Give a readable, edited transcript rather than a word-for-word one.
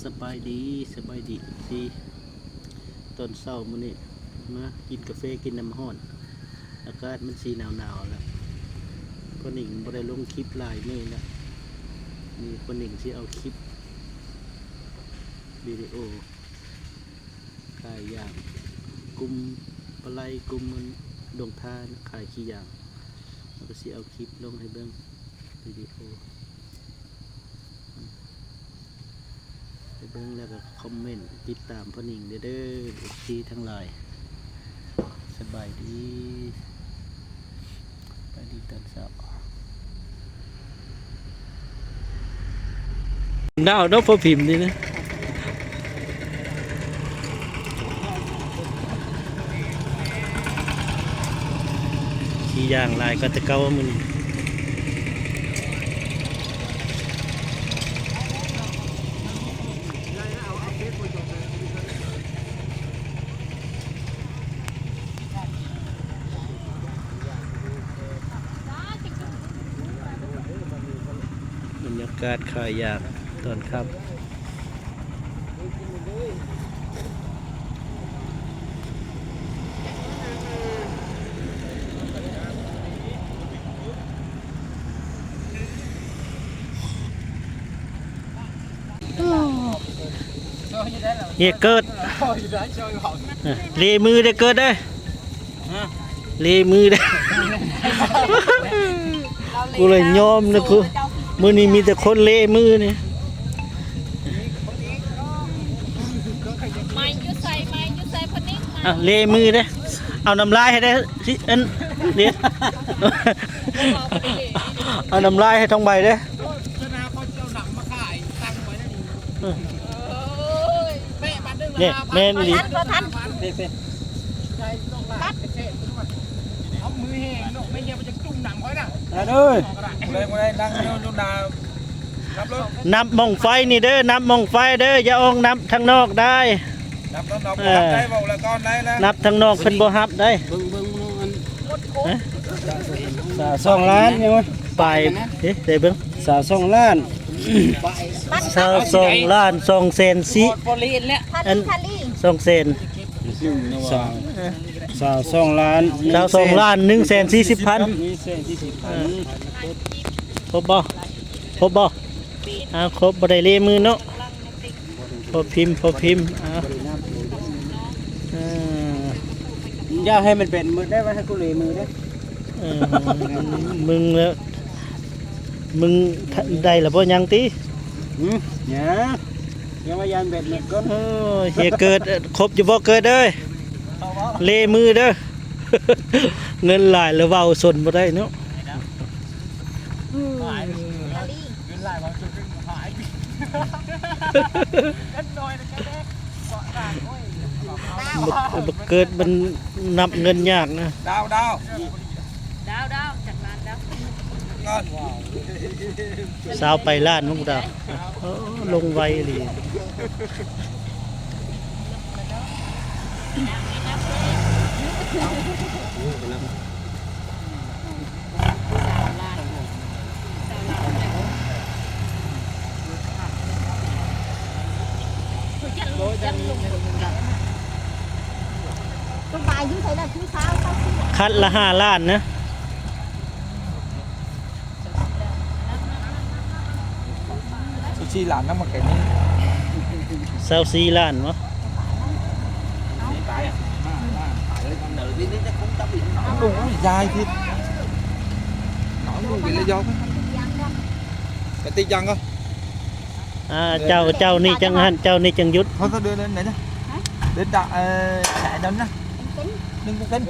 สบายดีที่ตอนเช้ามื้อนี้มากินกาแฟกินน้ำร้อนอากาศมันสีหนาวแล้วคนหนึ่งบ่ได้ลงคลิปหลายมื้อแล้วมีคนหนึ่งที่เอาคลิปวิดีโอขายอย่างกลุ่มปลายกลุ่มมันดงท่าขายขี้อย่างแล้วก็สิเอาคลิปลงให้เบิ่งวิดีโอไปเบิ่งแล้วก็คอมเมนต์ติดตามพ่อหนิงเด้อทีทั้งหลายสบายดีตอนเช้าดาวพอพิมพ์นี่นะขี้อย่างลายก็จะเก้ามือบรรยากาศขายอย่างตอนค่ำเฮียเกิดเลมือได้เกิดได้เลมือได้กูเลยยอมนะกูมือนี้มีแต่คนเลมือนี่ไม่ยุใส่พนิ่งเลมือได้เอาน้ำลายให้ได้สิอันเนี่ยเอาน้ำลายให้ท้องใบได้เนี่ยแม่นี่ดิทันเอามือแห้งลูกไม่เยี่ยมมันจะจุ่มหนังค่อยน่ะเด้อเลยนั่งลูกนานับรถนับมองไฟนี่เด้อนับมองไฟเด้ออย่าอองนับทางนอกได้นับรถนับได้บอกแล้วก้อนได้แล้วนับทางนอกเพิ่นบ่ฮับได้2 ล้านยังไงไปได้เบิ่ง2 ล้าน22 ล้าน2แสนสิอัน2แสน2 ล้าน22 ล้าน140,000ครบบ่ครบบ่ได้เลมือเนาะพอพิมพ์อย่าให้มันเป็นมือได้ไว้ให้กูเลยมือได้มึงแล้วมึงได้แล้วบ่ยังติยังมายันเบ็ดมือก่อนเฮียเกิดครบอยู่บ่เกิดเด้อเลมือเด้อเงินหลายแล้วเว้าสนบ่ได้เนาะเกิดมันนับเงินยากนะดาวจากร้านดาวสาวไปล้านมุกดาวลงไวเลยคัดละ5 ล้านนะชีหลานน้ำมาแก่นี้24 ล้านวะđủ dài thì nó đủ bị lấy gió cái tì chăng khôngเจ้านี่จังหันเจ้านี่จังยุดthôi đưa lên đấy nhá đến đại chạy đến nhá đừng có tính